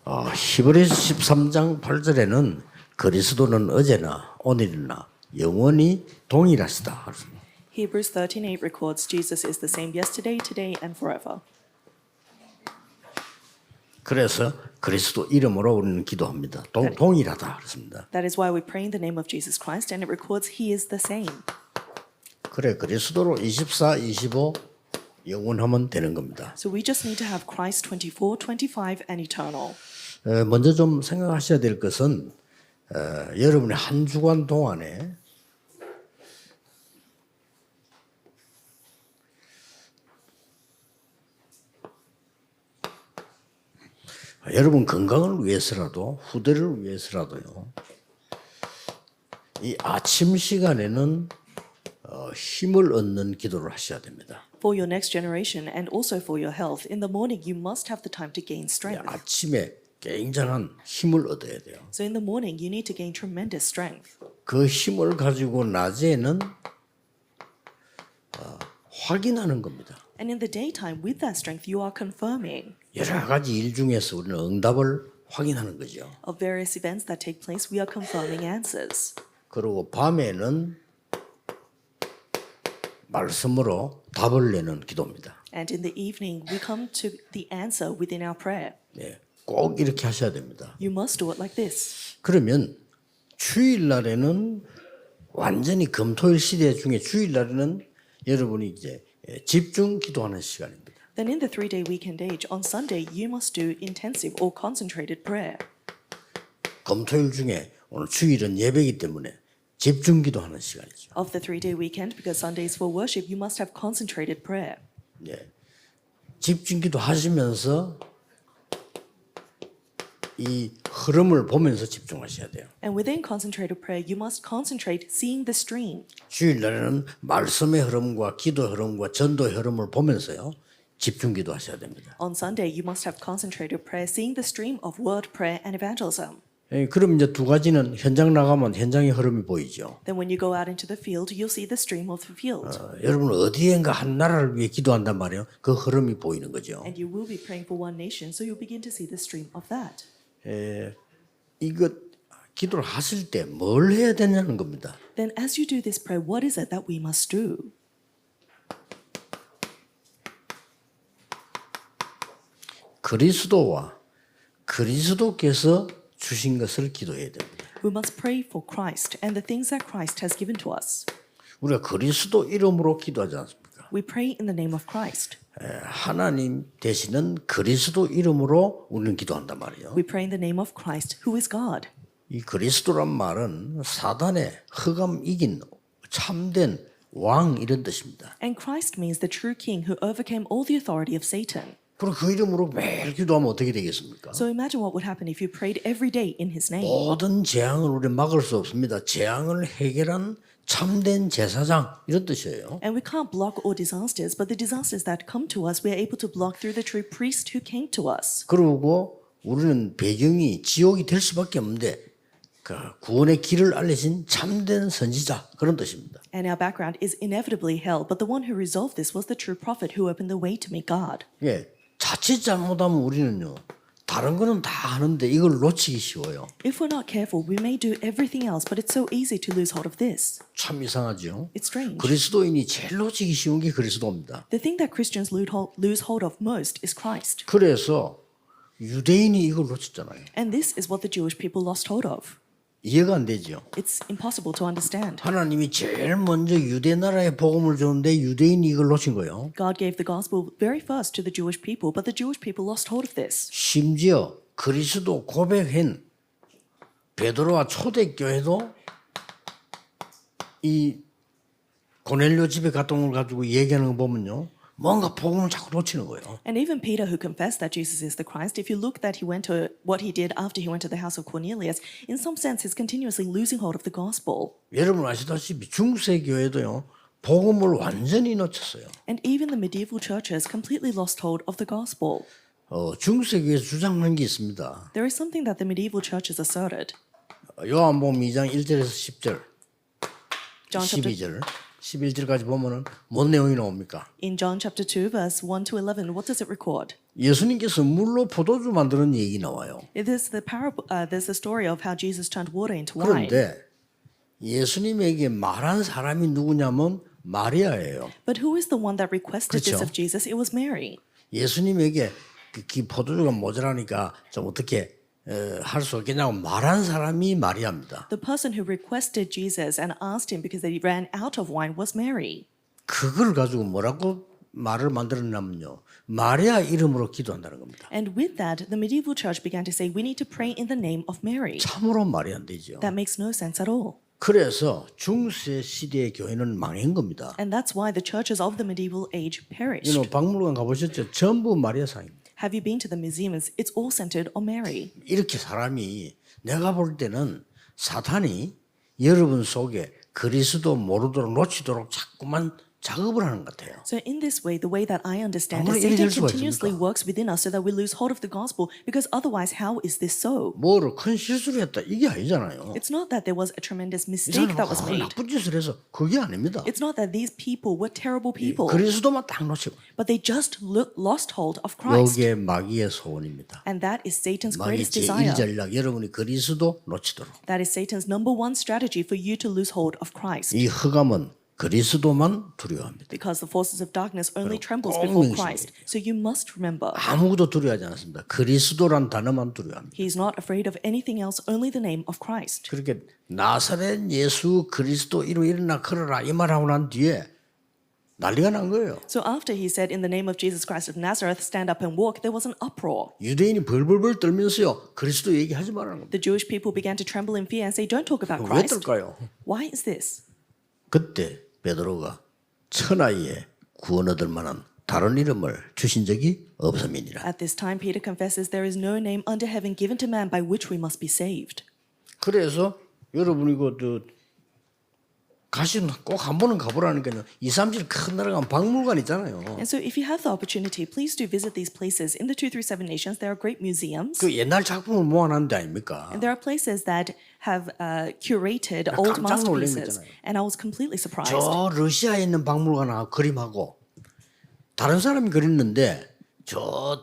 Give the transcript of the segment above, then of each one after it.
히브리서 13장 8절에는 그리스도는 어제나 오늘이나 영원히 동일하시다. Hebrews 13:8 records Jesus is the same yesterday, today, and forever. 그래서 그리스도 이름으로 우리는 기도합니다. 동일하다 그렇습니다. That is why we pray in the name of Jesus Christ, and it records He is the same. 그래 그리스도로 24, 25 영원하면 되는 겁니다. So we just need to have Christ 24, 25, and eternal. 먼저 좀 생각하셔야 될 것은 여러분의 한 주간 동안에 여러분 건강을 위해서라도 후대를 위해서라도요. 이 아침 시간에는 힘을 얻는 기도를 하셔야 됩니다. For your next generation and also for your health, in the morning you must have the time to gain strength. 아침에 굉장한 힘을 얻어야 돼요. So in the morning you need to gain tremendous strength. 그 힘을 가지고 낮에는 확인하는 겁니다. And in the daytime, with that strength, you are confirming 여러 가지 일 중에서 우리는 응답을 확인하는 거죠. of various events that take place. We are confirming answers. 그리고 밤에는 말씀으로 답을 내는 기도입니다. And in the evening, we come to the answer within our prayer. 네, 꼭 이렇게 하셔야 됩니다. You must do it like this. 그러면 주일날에는 완전히 금토일 시대 중에 주일날에는 여러분이 이제 집중 기도하는 시간입니다. Then in the 3-day weekend age, on Sunday, you must do intensive or concentrated prayer. 금토일 중에 오늘 주일은 예배이기 때문에 집중 기도하는 시간이죠. Of the 3-day weekend, because Sunday is for worship, you must have concentrated prayer. 예, 집중 기도하시면서 이 흐름을 보면서 집중하셔야 돼요. And within concentrated prayer, you must concentrate seeing the stream. 주일날에는 말씀의 흐름과 기도의 흐름과 전도의 흐름을 보면서요. 집중 기도하셔야 됩니다. On Sunday, you must have concentrated prayer seeing the stream of word, prayer, and evangelism. 그럼 이제 두 가지는 현장 나가면 현장의 흐름이 보이죠. Then when you go out into the field, you'll see the stream of the field. 여러분 어디엔가 한 나라를 위해 기도한단 말이에요. 그 흐름이 보이는 거죠. And you will be praying for one nation, so you'll begin to see the stream of that. 이거 기도를 하실 때 뭘 해야 되냐는 겁니다. Then as you do this prayer, what is it that we must do? 그리스도와 그리스도께서 주신 것을 기도해야 됩니다. We must pray for Christ and the things that Christ has given to us. 우리가 그리스도 이름으로 기도하지 않습니까? We pray in the name of Christ. 하나님 되시는 그리스도 이름으로 우리는 기도한단 말이에요. We pray in the name of Christ, who is God. 이 그리스도란 말은 사단의 흑암 이긴 참된 왕 이런 뜻입니다. And Christ means the true king who overcame all the authority of Satan. 그럼 그 이름으로 매일 기도하면 어떻게 되겠습니까? So imagine what would happen if you prayed every day in his name. 모든 재앙을 우리 막을 수 없습니다. 재앙을 해결한 참된 제사장 이런 뜻이에요. And we can't block all disasters, but the disasters that come to us, we are able to block through the true priest who came to us. 그리고 우리는 배경이 지옥이 될 수밖에 없는데 그 구원의 길을 알리신 참된 선지자 그런 뜻입니다. And our background is inevitably hell, but the one who resolved this was the true prophet who opened the way to meet God. 예, 자칫 잘못하면 우리는요. 다른 거는 다 하는데 이걸 놓치기 쉬워요. If we're not careful, we may do everything else, but it's so easy to lose hold of this. 참 이상하죠. It's strange. 그리스도인이 제일 놓치기 쉬운 게 그리스도입니다. The thing that Christians lose hold of most is Christ. 그래서 유대인이 이걸 놓쳤잖아요. And this is what the Jewish people lost hold of. 이해가 안 되죠. It's impossible to understand. 하나님이 제일 먼저 유대 나라에 복음을 줬는데 유대인이 이걸 놓친 거예요. God gave the gospel very first to the Jewish people, but the Jewish people lost hold of this. 심지어 그리스도 고백한 베드로와 초대교회도 이 고넬료 집에 갔던 걸 가지고 얘기하는 거 보면요. 뭔가 복음을 자꾸 놓치는 거예요. And even Peter, who confessed that Jesus is the Christ, if you look that he went to what he did after he went to the house of Cornelius, in some sense, he's continuously losing hold of the gospel. 여러분 아시다시피 중세 교회도요. 복음을 완전히 놓쳤어요. And even the medieval churches completely lost hold of the gospel. 중세 교회에서 주장한 게 있습니다. There is something that the medieval churches asserted. 요한복음 2장 1절에서 10절, John chapter, 12절, 11절까지 보면은 뭔 내용이 나옵니까? in John chapter 2, verse 1 to 11, what does it record? 예수님께서 물로 포도주 만드는 얘기 나와요. There's the story of how Jesus turned water into wine. 그런데 예수님에게 말한 사람이 누구냐면 마리아예요. But who is the one that requested this 그렇죠. of Jesus? It was Mary. 예수님에게 그 포도주가 모자라니까 좀 어떻게 할 수 없겠냐고 말한 사람이 마리아입니다. The person who requested Jesus and asked him because they ran out of wine was Mary. 그걸 가지고 뭐라고 말을 만들었냐면요. 마리아 이름으로 기도한다는 겁니다. And with that, the medieval church began to say, we need to pray in the name of Mary. 참으로 말이 안 되죠. That makes no sense at all. 그래서 중세 시대의 교회는 망한 겁니다. And that's why the churches of the medieval age perished. 박물관 가보셨죠? 전부 마리아 상입니다. Have you been to the museums? It's all centered on Mary. 이렇게 사람이 내가 볼 때는 사탄이 여러분 속에 그리스도 모르도록 놓치도록 자꾸만 작업을 하는 것 같아요. So in this way that I understand 아무리 it, 이래 Satan 될 수가 continuously 있습니까? works within us so that we lose hold of the gospel, because otherwise how is this so? 뭐를 큰 실수를 했다 이게 아니잖아요. It's not that there was a tremendous 이 mistake that was 사람은 made. 나쁜 짓을 해서 그게 아닙니다. It's not that these people were terrible people, 그리스도만 딱 놓치고 but they just lost hold of Christ. 여기에 마귀의 소원입니다. And that is Satan's 마귀의 greatest desire. 제1전략 여러분이 그리스도 놓치도록. That is Satan's number one strategy for you to lose hold of Christ. 이 흑암은 그리스도만 두려워합니다. Because the forces of darkness only trembles 꼭 before 명심해야 Christ. So you must remember, 아무것도 두려워하지 않습니다. 그리스도란 단어만 두려워합니다. he is not afraid of anything else, only the name of Christ. 그렇게 나사렛 예수 그리스도 이름 일어나 걸어라 이 말하고 난 뒤에 난리가 난 거예요. So after he said, in the name of Jesus Christ of Nazareth, stand up and walk, there was an uproar. 유대인이 벌벌벌 떨면서요. 그리스도 얘기하지 말라는 겁니다. The Jewish people began to tremble in fear and say, don't talk about 왜 Christ. 떨까요? Why is this? 그때 베드로가 천하에 구원 얻을 만한 다른 이름을 주신 적이 없음이니라. At this time, Peter confesses, there is no name under heaven given to man by which we must be saved. 그래서 여러분 이거 가시는 꼭 한 번은 가보라니까요. 2, 3일 큰 나라 가면 박물관 있잖아요. And so if you have the opportunity, please do visit these places. In the 237 nations, there are great museums. 그 옛날 작품을 모아놨는 데 아닙니까? And there are places that have curated old 깜짝 놀란 거 masterpieces. 있잖아요. And I was completely surprised. 저 러시아에 있는 박물관하고 그림하고 다른 사람이 그렸는데 저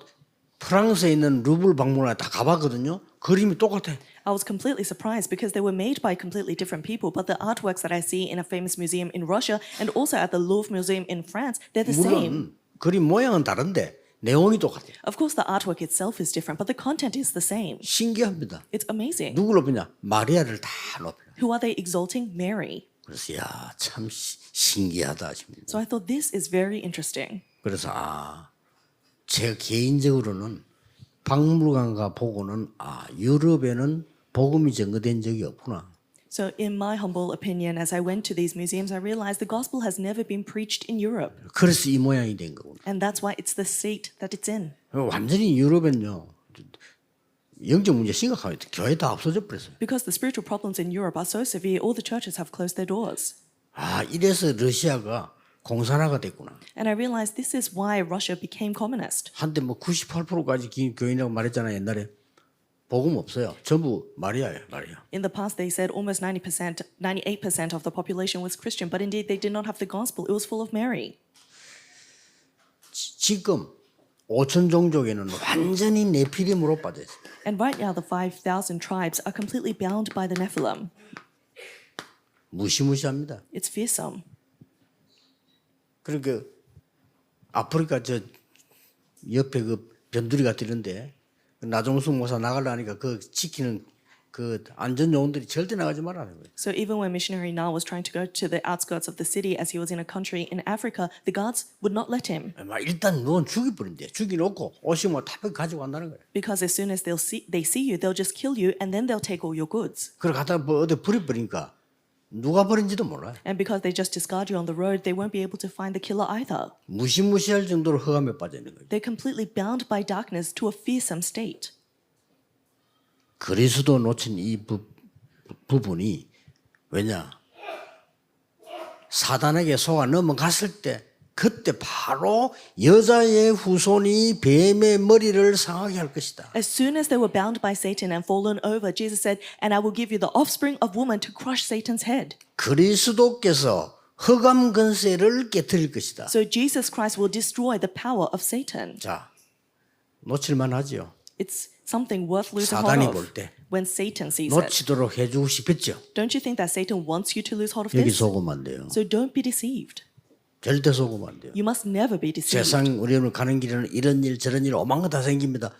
프랑스에 있는 루블 박물관에 다 가봤거든요. 그림이 똑같아. I was completely surprised because they were made by completely different people, but the artworks that I see in a famous museum in Russia and also at the Louvre Museum in France, they're the same. 물론 그림 모양은 다른데 내용이 똑같아요. Of course, the artwork itself is different, but the content is the same. 신기합니다. It's amazing. 누구를 높이냐? 마리아를 다 높여요. Who are they exalting? Mary. 그래서 참 신기하다 싶습니다. So I thought this is very interesting. 그래서 제 개인적으로는 박물관가 보고는 유럽에는 복음이 전거된 적이 없구나. So in my humble opinion, as I went to these museums, I realized the gospel has never been preached in Europe. 그래서 이 모양이 된 거구나. And that's why it's the state that it's in. 완전히 유럽은요. 영적 문제 심각합니다. 교회 다 없어져 버렸어요. Because the spiritual problems in Europe are so severe, all the churches have closed their doors. 이래서 러시아가 공산화가 됐구나. And I realized this is why Russia became communist. 한때 98%까지 교인이라고 말했잖아요. 옛날에. 복음 없어요. 전부 마리아예요. 마리아. In the past, they said almost 98% of the population was Christian, but indeed they did not have the gospel. It was full of Mary. 지금 5천 종족에는 완전히 네피림으로 빠져 있어요. And right now, the 5,000 tribes are completely bound by the Nephilim. 무시무시합니다. It's fearsome. 그러니까 아프리카 저 옆에 그 변두리가 뜨는데 나종숙 목사 나가려니까 그 지키는 그 안전 요원들이 절대 나가지 말라는 거예요. So even when missionary Na was trying to go to the outskirts of the city as he was in a country in Africa, the guards would not let him. 일단 넌 죽여버린대. 죽여놓고 오시면 탑에 가지고 간다는 거예요. Because as soon as they see you, they'll just kill you and then they'll take all your goods. 그걸 갖다가 어디 버려버리니까 누가 버린지도 몰라요. And because they just discard you on the road, they won't be able to find the killer either. 무시무시할 정도로 흑암에 빠져 있는 거예요. They're completely bound by darkness to a fearsome state. 그리스도 놓친 이 부분이 왜냐? 사단에게 속아 넘어갔을 때 그때 바로 여자의 후손이 뱀의 머리를 상하게 할 것이다. As soon as they were bound by Satan and fallen over, Jesus said, and I will give you the offspring of woman to crush Satan's head. 그리스도께서 흑암 권세를 깨뜨릴 것이다. So Jesus Christ will destroy the power of Satan. 자, 놓칠만 하지요. It's something worth losing 사단이 hold 볼 of 때 when Satan sees it. 놓치도록 해주고 싶겠죠. Don't you think that Satan wants you to lose hold of 여기 this? 속으면 안 돼요. So don't be deceived. 절대 속으면 안 돼요. You must never be deceived. 세상 우리는 가는 길에는 이런 일 저런 일 오만 거 다 생깁니다.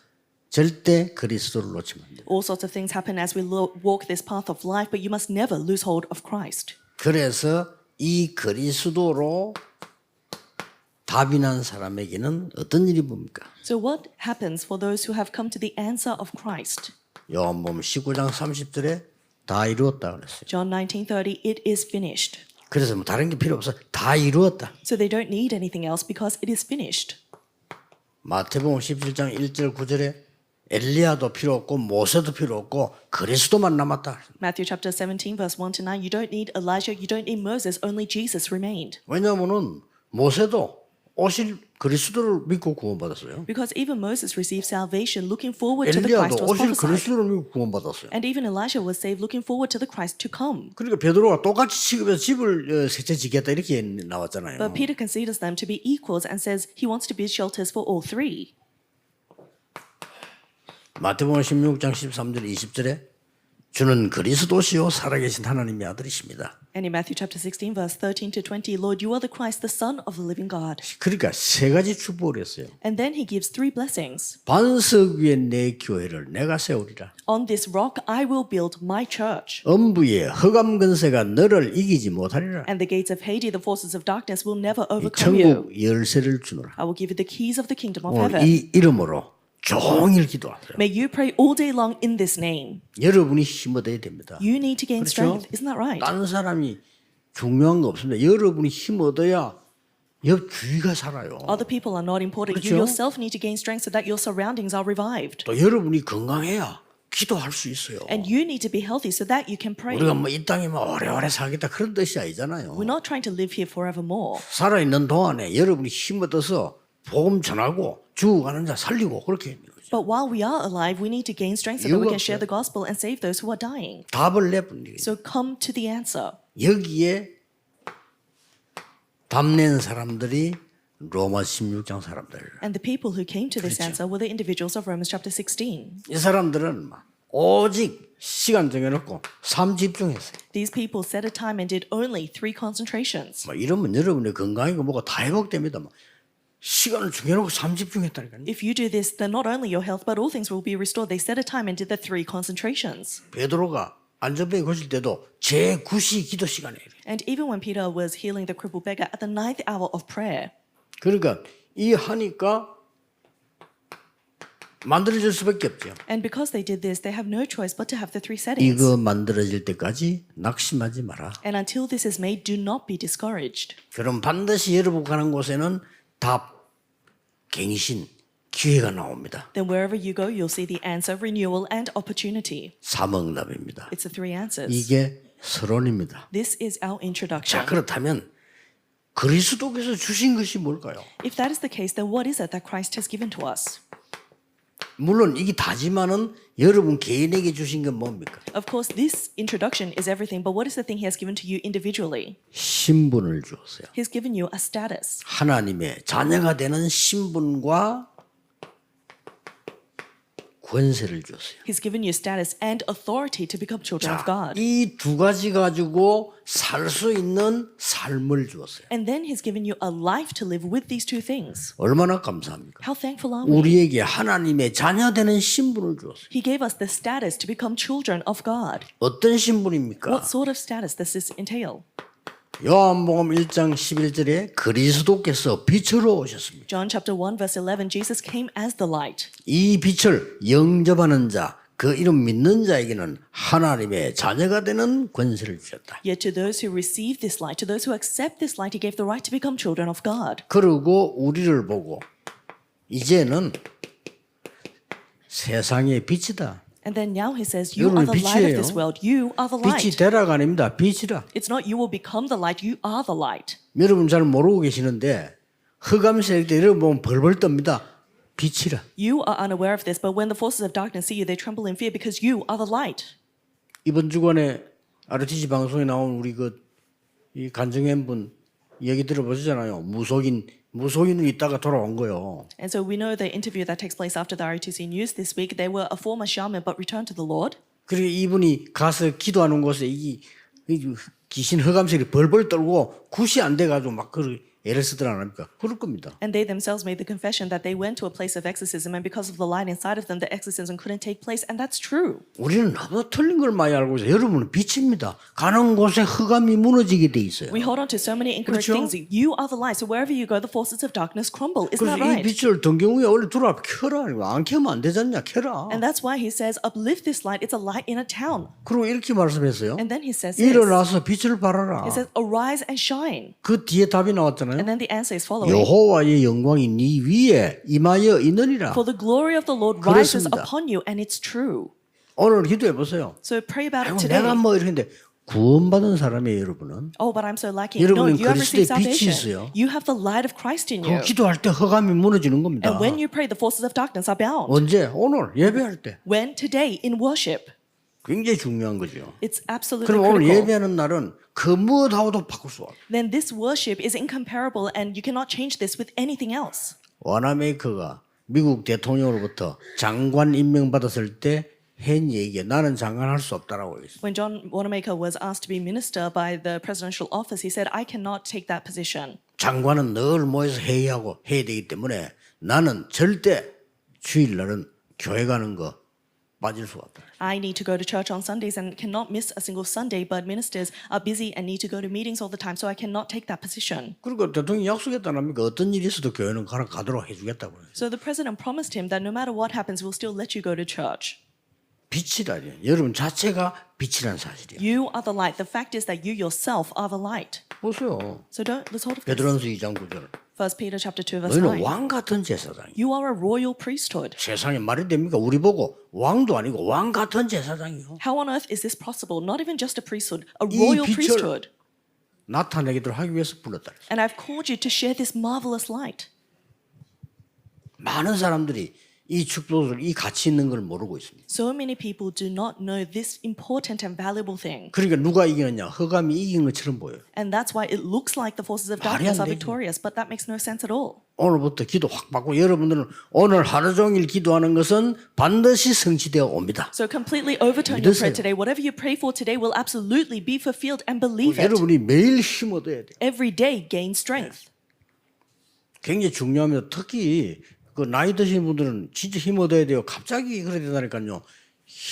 절대 그리스도를 놓치면 안 돼요. All sorts of things happen as we walk this path of life, but you must never lose hold of Christ. 그래서 이 그리스도로 답이 난 사람에게는 어떤 일이 뭡니까? So what happens for those who have come to the answer of Christ? 요한복음 19장 30절에 다 이루었다 그랬어요. John 19:30, it is finished. 그래서 뭐 다른 게 필요 없어. 다 이루었다. So they don't need anything else because it is finished. 마태복음 17장 1절 9절에 엘리야도 필요 없고 모세도 필요 없고 그리스도만 남았다. Matthew chapter 17 verse 1 to 9, you don't need Elijah, you don't need Moses, only Jesus remained. 왜냐하면은 모세도 오실 그리스도를 믿고 구원받았어요. Because even Moses received salvation looking forward to the Christ 엘리야도 who was 오실 prophesied. 그리스도를 믿고 구원받았어요. And even Elijah was saved looking forward to the Christ to come. 그러니까 베드로가 똑같이 취급해서 집을 셋째 지겠다 이렇게 나왔잖아요. But Peter considers them to be equals and says he wants to build shelters for all three. 마태복음 16장 13절 20절에 주는 그리스도시요 살아계신 하나님의 아들이십니다. And in Matthew chapter 16 verse 13 to 20, Lord, you are the Christ, the Son of the living God. 그러니까 세 가지 축복을 했어요. And then he gives three blessings. 반석 위에 내 교회를 내가 세우리라. On this rock I will build my church. 엄부의 흑암 근세가 너를 이기지 못하리라. And the gates of Hades, the forces of darkness, will never overcome you. 천국 열쇠를 주노라. I will give you the keys of the kingdom of 오늘 heaven. 이 이름으로 종일 기도하세요. May you pray all day long in this name. 여러분이 힘 얻어야 됩니다. You need to gain 그렇죠? strength. Isn't that right? 다른 사람이 중요한 거 없습니다. 여러분이 힘 얻어야 옆 주위가 살아요. Other people are not important. 그렇죠? You yourself need to gain strength so that your surroundings are revived. 또 여러분이 건강해야 기도할 수 있어요. And you need to be healthy so that you can pray. 우리가 뭐 이 땅에 뭐 오래오래 살겠다 그런 뜻이 아니잖아요. We're not trying to live here forevermore. 살아있는 동안에 여러분이 힘 얻어서 복음 전하고 죽어가는 자 살리고 그렇게 해야 돼요. But while we are alive, we need to gain strength so that we 이유가 can share 없어요. the gospel and save those who are dying. 답을 내분이 So come to the answer. 여기에 답낸 사람들이 로마 16장 사람들. And the people who came to this answer were the individuals of Romans chapter 16. 이 사람들은 막 오직 시간 정해놓고 삶 집중했어요. These people set a time and did only 3 concentrations. 막 이러면 여러분의 건강이고 뭐가 다 회복됩니다. 막 시간을 정해놓고 삶 집중했다니까요. If you do this, then not only your health, but all things will be restored. They set a time and did the 3 concentrations. 베드로가 안전병이 고칠 때도 제9시 기도 시간이에요. And even when Peter was healing the crippled beggar at the 9th hour of prayer, 그러니까 이 하니까 만들어질 수밖에 없죠. and because they did this, they have no choice but to have the 3 settings. 이거 만들어질 때까지 낙심하지 마라. And until this is made, do not be discouraged. 그럼 반드시 여러분 가는 곳에는 답, 갱신, 기회가 나옵니다. Then wherever you go, you'll see the answer, renewal, and opportunity. 삼응답입니다. It's the 3 answers. 이게 서론입니다. This is our 자, introduction. 그렇다면 그리스도께서 주신 것이 뭘까요? If that is the case, then what is it that Christ has given to us? 물론 이게 다지만은 여러분 개인에게 주신 건 뭡니까? Of course, this introduction is everything, but what is the thing he has given to you individually? 신분을 주었어요. He's given you a status. 하나님의 자녀가 되는 신분과 권세를 주었어요. He's given you status and authority to become children of God. 이 두 가지 가지고 살 수 있는 삶을 주었어요. And then he's given you a life to live with these 2 things. 얼마나 감사합니까? How thankful are we? 우리에게 하나님의 자녀 되는 신분을 주었어요. He gave us the status to become children of God. 어떤 신분입니까? What sort of status does this entail? 요한복음 1장 11절에 그리스도께서 빛으로 오셨습니다. John chapter 1 verse 11, Jesus came as the light. 이 빛을 영접하는 자, 그 이름 믿는 자에게는 하나님의 자녀가 되는 권세를 주셨다. Yet to those who receive this light, to those who accept this light, he gave the right to become children of God. 그리고 우리를 보고 이제는 세상의 빛이다. And then now he says, you are the light of this world. You are the 빛이 light. 되라가 아닙니다. 빛이라. It's not you will become the light, you are the light. 여러분 잘 모르고 계시는데 흑암세력 때 여러분 보면 벌벌 떱니다. 빛이라. You are unaware of this, but when the forces of darkness see you, they tremble in fear because you are the light. 이번 주간에 RTC 방송에 나온 우리 이 간증한 분 얘기 들어보시잖아요. 무속인은 있다가 돌아온 거요. And so we know the interview that takes place after the ROTC news this week. They were a former shaman but returned to the Lord. 그리고 이분이 가서 기도하는 곳에 이 귀신 흑암색이 벌벌 떨고 굿이 안 돼가지고 막 애를 쓰더라 안 합니까? 그럴 겁니다. And they themselves made the confession that they went to a place of exorcism, and because of the light inside of them, the exorcism couldn't take place, and that's true. 우리는 너무 틀린 걸 많이 알고 있어요. 여러분은 빛입니다. 가는 곳에 흑암이 무너지게 돼 있어요. We hold on to so many incorrect 그렇죠? things. You are the light, so wherever you go, the forces of darkness crumble. Isn't 그래서 that 이 right? 빛을 등경 위에 원래 들어와 켜라. 안 켜면 안 되잖냐. 켜라. And that's why he says, uplift this light. It's a light in a town. 그리고 이렇게 말씀했어요. And then he says this. 일어나서 빛을 발하라. He says, arise and shine. 그 뒤에 답이 나왔잖아요. And then the answer is following. 여호와의 영광이 네 위에 임하여 있느니라. For the glory of the Lord rises 그렇습니다. upon you, and it's true. 오늘 기도해 보세요. So pray about it 아이고, today. 내가 뭐 이렇게 구원받은 사람이에요, 여러분은. Oh, but I'm so lacking. 여러분은 No, you have 그리스도의 received 빛이 salvation. 있어요. You have the light of Christ in you. 그 기도할 때 흑암이 무너지는 겁니다. And when you pray, the forces of darkness are bound. 언제? 오늘 예배할 때. When? Today, in worship. 굉장히 중요한 거죠. It's absolutely 그럼 오늘 critical. 예배하는 날은 그 무엇하고도 바꿀 수 없어요. Then this worship is incomparable, and you cannot change this with anything else. 와나메이커가 미국 대통령으로부터 장관 임명받았을 때 한 얘기에 나는 장관 할 수 없다라고 했어요. When John Wanamaker was asked to be minister by the presidential office, he said, I cannot take that position. 장관은 늘 모여서 회의하고 해야 되기 때문에 나는 절대 주일날은 교회 가는 거 빠질 수가 없다. I need to go to church on Sundays and cannot miss a single Sunday, but ministers are busy and need to go to meetings all the time, so I cannot take that position. 그러니까 대통령이 약속했다니까 어떤 일이 있어도 교회는 가도록 해주겠다고 해요. So the president promised him that no matter what happens, we'll still let you go to church. 빛이라니. 여러분 자체가 빛이라는 사실이에요. You are the light. The fact is that you yourself are the light. 보세요. So let's hold of this. 베드로전서 2장 9절. 1 Peter chapter 2 verse 너희는 9. 왕 같은 제사장이야. You are a royal priesthood. 세상에 말이 됩니까? 우리 보고 왕도 아니고 왕 같은 제사장이요. How on earth is this possible? Not even just a priesthood, a 이 royal 빛을 priesthood. 나타내기도록 하기 위해서 불렀다. And I've called you to share this marvelous light. 많은 사람들이 이 축복을 이 가치 있는 걸 모르고 있습니다. So many people do not know this important and valuable thing. 그러니까 누가 이기느냐? 흑암이 이긴 것처럼 보여요. And that's why it looks like the forces of 말이 darkness 안 are 되죠. victorious, but that makes no sense at all. 오늘부터 기도 확 받고 여러분들은 오늘 하루 종일 기도하는 것은 반드시 성취되어 옵니다. So completely overturn your 믿으세요. prayer today. Whatever you pray for today will absolutely be fulfilled, and believe it. 여러분이 매일 힘 얻어야 돼요. Every day gain strength. 굉장히 중요합니다. 특히 그 나이 드신 분들은 진짜 힘 얻어야 돼요. 갑자기 그래야 된다니까요.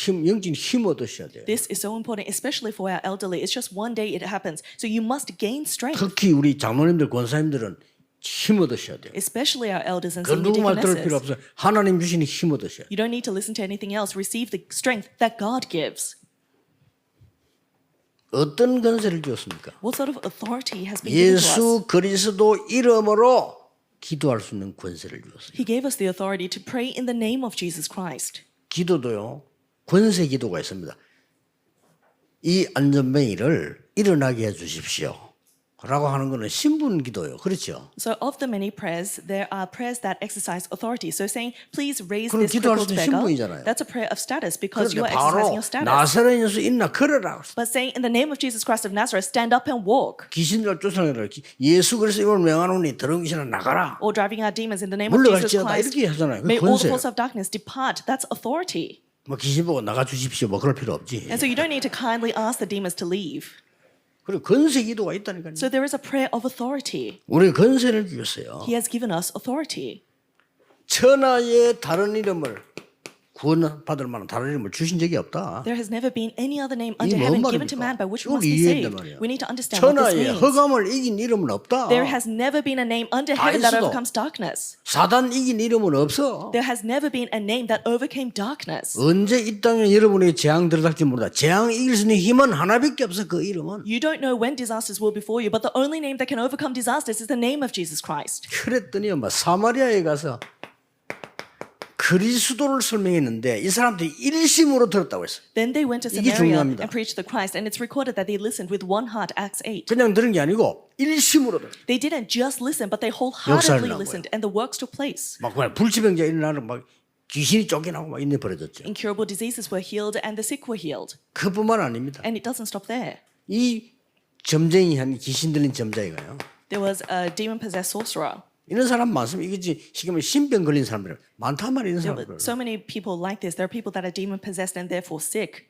영적인 힘 얻으셔야 돼요. This is so important, especially for our elderly. It's just one day it happens. So you must gain strength, 특히 우리 장로님들, 권사님들은 힘 얻으셔야 돼요. especially our elders and 그 senior 누구 말 들을 필요 deaconesses. 없어요. 하나님 주시는 힘 얻으셔야 돼요. You don't need to listen to anything else. Receive the strength that God gives. 어떤 권세를 주었습니까? What sort of authority has been given to us? 예수 그리스도 이름으로 기도할 수 있는 권세를 주었어요. He gave us the authority to pray in the name of Jesus Christ. 기도도요. 권세 기도가 있습니다. 이 안전뱅이를 일어나게 해 주십시오. 라고 하는 거는 신분 기도예요. 그렇죠? So of the many prayers, there are prayers that exercise authority. So saying, please raise 그럼 this 기도할 crippled 수 있는 beggar, 신분이잖아요. that's a prayer of status because you 그런데 are exercising 바로 your status. 나사렛 예수 있나 걸어라. But saying, in the name of Jesus Christ of Nazareth, stand up and walk. 귀신들 쫓아내라. 예수 그리스도 이름을 명하노니 더러운 귀신아 나가라. Or driving out demons in the name of Jesus 물러갈지어다 Christ. 이렇게 하잖아요. May 그 all the 권세예요. forces of darkness depart. That's authority. 뭐 귀신 보고 나가 주십시오. 뭐 그럴 필요 없지. And so you don't need to kindly ask the demons to leave. 그리고 권세 기도가 있다니까요. So there is a prayer of authority. 우리 권세를 주셨어요. He has given us authority. 천하의 다른 이름을 구원받을 만한 다른 이름을 주신 적이 없다. There has never been any other name 이게 under 뭔 heaven given to 말입니까? man by which we 이걸 must be 이해해야 saved. 된단 말이야. We need to understand what this 천하의 means. 허감을 이긴 이름은 없다. There has never been a name under 다 heaven that 있어도. overcomes darkness. 사단 이긴 이름은 없어. There has never been a name that overcame darkness. 언제 이 땅에 여러분에게 재앙 들어닥지 모르다. 재앙 이길 수 있는 힘은 하나밖에 없어. 그 이름은. You don't know when disasters will befall you, but the only name that can overcome disasters is the name of Jesus Christ. 그랬더니 사마리아에 가서 그리스도를 설명했는데 이 사람들이 일심으로 들었다고 했어요. Then they went to 이게 Samaria 중요합니다. and preached the Christ, and it's recorded that they listened with one heart, Acts 8. 그냥 들은 게 아니고 일심으로 들어. They didn't just listen, but they 역사를 wholeheartedly 난 listened, and the works took place. 막 그냥 불치병자 일어나는 막 귀신이 쫓겨나고 막 있네 버려졌죠. Incurable diseases were healed, and the sick were healed. 그뿐만 아닙니다. And it doesn't stop there. 이 점쟁이 한 귀신 들린 점쟁이가요. There was a demon-possessed sorcerer. 이런 사람 많습니다. 이게 지금 신병 걸린 사람들 많단 말이에요. 이런 There 사람들. were so many people like this. There are people that are demon-possessed and therefore sick.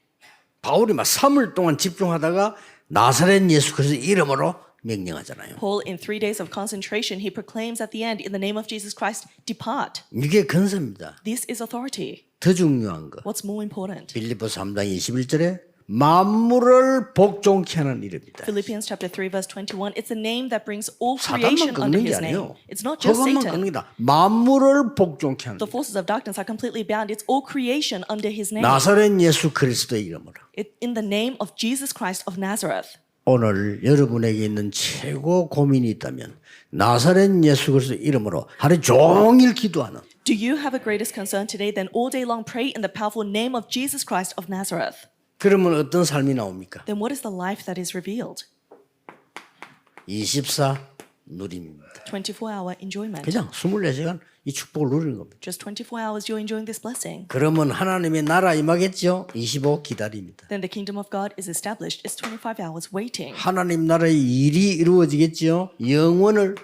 바울이 막 3일 동안 집중하다가 나사렛 예수 그리스도 이름으로 명령하잖아요. Paul, in 3 days of concentration, he proclaims at the end, in the name of Jesus Christ, depart. 이게 근세입니다. This is authority. 더 중요한 거. What's more important? 빌립보 3장 21절에 만물을 복종케 하는 이름이다. Philippians chapter 3 verse 21, it's a name that brings all 사단만 creation under 꺾는 게 his name. 아니에요. It's not just 그것만 Satan. 꺾는다. 만물을 복종케 하는 The forces of darkness are completely bound. It's all creation under his name. 나사렛 예수 그리스도의 이름으로. In the name of Jesus Christ of Nazareth. 오늘 여러분에게 있는 최고 고민이 있다면 나사렛 예수 그리스도 이름으로 하루 종일 기도하는 Do you have a greatest concern today? Then all day long pray in the powerful name of Jesus Christ of Nazareth. 그러면 어떤 삶이 나옵니까? Then what is the life that is revealed? 24 누림입니다. 24-hour enjoyment. 그냥 24시간 이 축복을 누리는 겁니다. Just 24 hours you're enjoying this blessing. 그러면 하나님의 나라 임하겠죠? 25 기다립니다. Then the kingdom of God is established. It's 25 hours waiting. 하나님 나라의 일이 이루어지겠죠? 영원을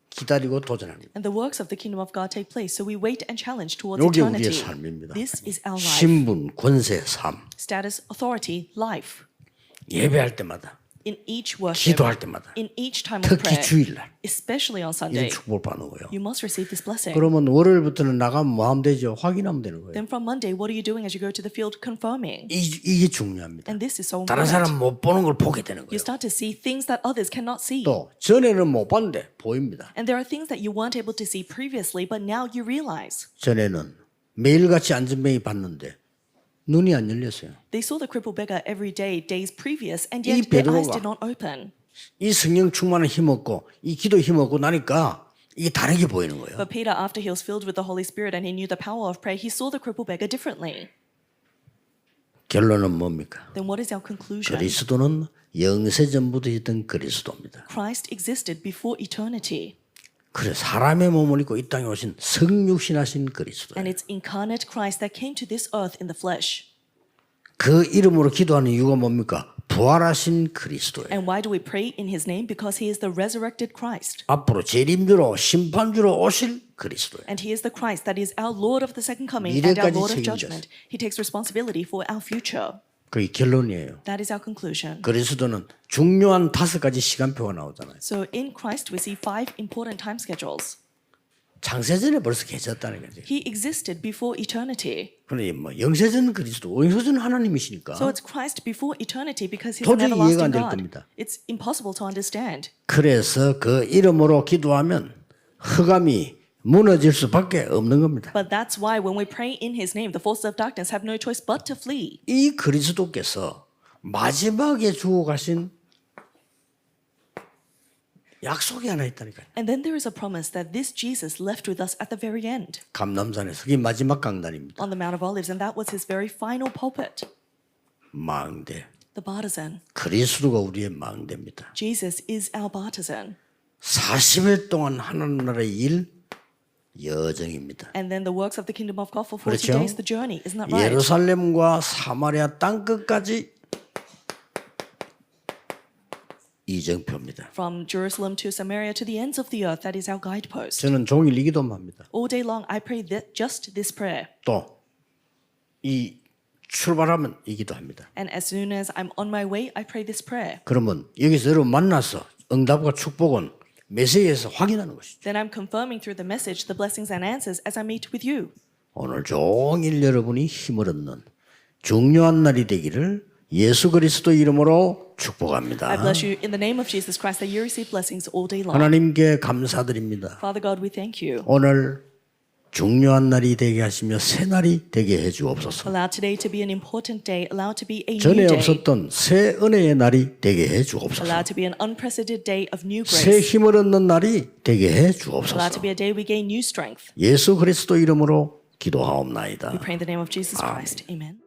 기다리고 도전합니다. And the works of the kingdom of God take place. So we wait and challenge towards 이게 우리의 eternity. 삶입니다. This is our life. 신분, 권세, 삶. Status, authority, life. 예배할 때마다, In each worship, 기도할 때마다, in each time of 특히 prayer, 주일날 especially on 이런 Sunday, 축복을 받는 거예요. you must receive this blessing. 그러면 월요일부터는 나가면 뭐 하면 되죠? 확인하면 되는 거예요. Then from Monday, what are you doing as you go to the field? Confirming. 이게 중요합니다. And this is so 다른 important. 사람 못 보는 걸 보게 되는 You 거예요. start to see things that others cannot see. 또 전에는 못 봤는데 보입니다. And there are things that you weren't able to see previously, but now you realize. 전에는 매일같이 안전뱅이 봤는데 눈이 안 열렸어요. They saw the crippled beggar every day, days previous, and 이 yet their eyes 베드로가 did not open. 이 성령 충만을 힘없고 이 기도 힘없고 나니까 이게 다르게 보이는 거예요. But Peter, after he was filled with the Holy Spirit and he knew the power of prayer, he saw the crippled beggar differently. 결론은 뭡니까? Then what is our conclusion? 그리스도는 영세전부터 있던 그리스도입니다. Christ existed before eternity. 그래 사람의 몸을 입고 이 땅에 오신 성육신하신 그리스도. And it's incarnate Christ that came to this earth in the flesh. 그 이름으로 기도하는 이유가 뭡니까? 부활하신 그리스도예요. And why do we pray in his name? Because he is the resurrected Christ. 앞으로 재림주로 심판주로 오실 그리스도예요. And he is the Christ that is our Lord of the second coming and our 미래까지 Lord of 책임져서. judgment. He takes responsibility for our future. 그게 결론이에요. That is our conclusion. 그리스도는 중요한 5가지 시간표가 나오잖아요. So in Christ we see 5 important time schedules. 창세전에 벌써 계셨다는 거죠. He existed before eternity. 그런데 뭐 영세전 그리스도, 영세전 하나님이시니까 So it's Christ before eternity because he's an 도저히 이해가 안 everlasting 될 God. 겁니다. It's impossible to understand. 그래서 그 이름으로 기도하면 흑암이 무너질 수밖에 없는 겁니다. But that's why when we pray in his name, the forces of darkness have no choice but to flee. 이 그리스도께서 마지막에 주고 가신 약속이 하나 있다니까요. And then there is a promise that this Jesus left with us at the very end 감람산에서 그게 마지막 강단입니다. on the Mount of Olives, and that was his very final pulpit. 망대. The bartizan. 그리스도가 우리의 망대입니다. Jesus is our bartizan. 40일 동안 하나님 나라의 일 여정입니다. And then the works of the kingdom of God for 40 그렇죠? days, the journey. Isn't that right? 예루살렘과 사마리아 땅 끝까지 이정표입니다. From Jerusalem to Samaria to the ends of the earth, that is our guidepost. 저는 종일 이 기도만 합니다. All day long, I pray just this prayer. 또 이 출발하면 이 기도합니다. And as soon as I'm on my way, I pray this prayer. 그러면 여기서 여러분 만나서 응답과 축복은 메시지에서 확인하는 것이죠. Then I'm confirming through the message the blessings and answers as I meet with you. 오늘 종일 여러분이 힘을 얻는 중요한 날이 되기를 예수 그리스도 이름으로 축복합니다. I bless you in the name of Jesus Christ that you receive blessings all day long. 하나님께 감사드립니다. Father God, we thank you. 오늘 중요한 날이 되게 하시며 새 날이 되게 해 주옵소서. Allow today to be an important day. Allow to be a 전에 new day. 없었던 새 은혜의 날이 되게 해 주옵소서. Allow to be an unprecedented day of new 새 grace. 힘을 얻는 날이 되게 해 Allow 주옵소서. to be a day we gain new strength. 예수 그리스도 이름으로 기도하옵나이다. We pray in the name of Jesus Christ. Amen.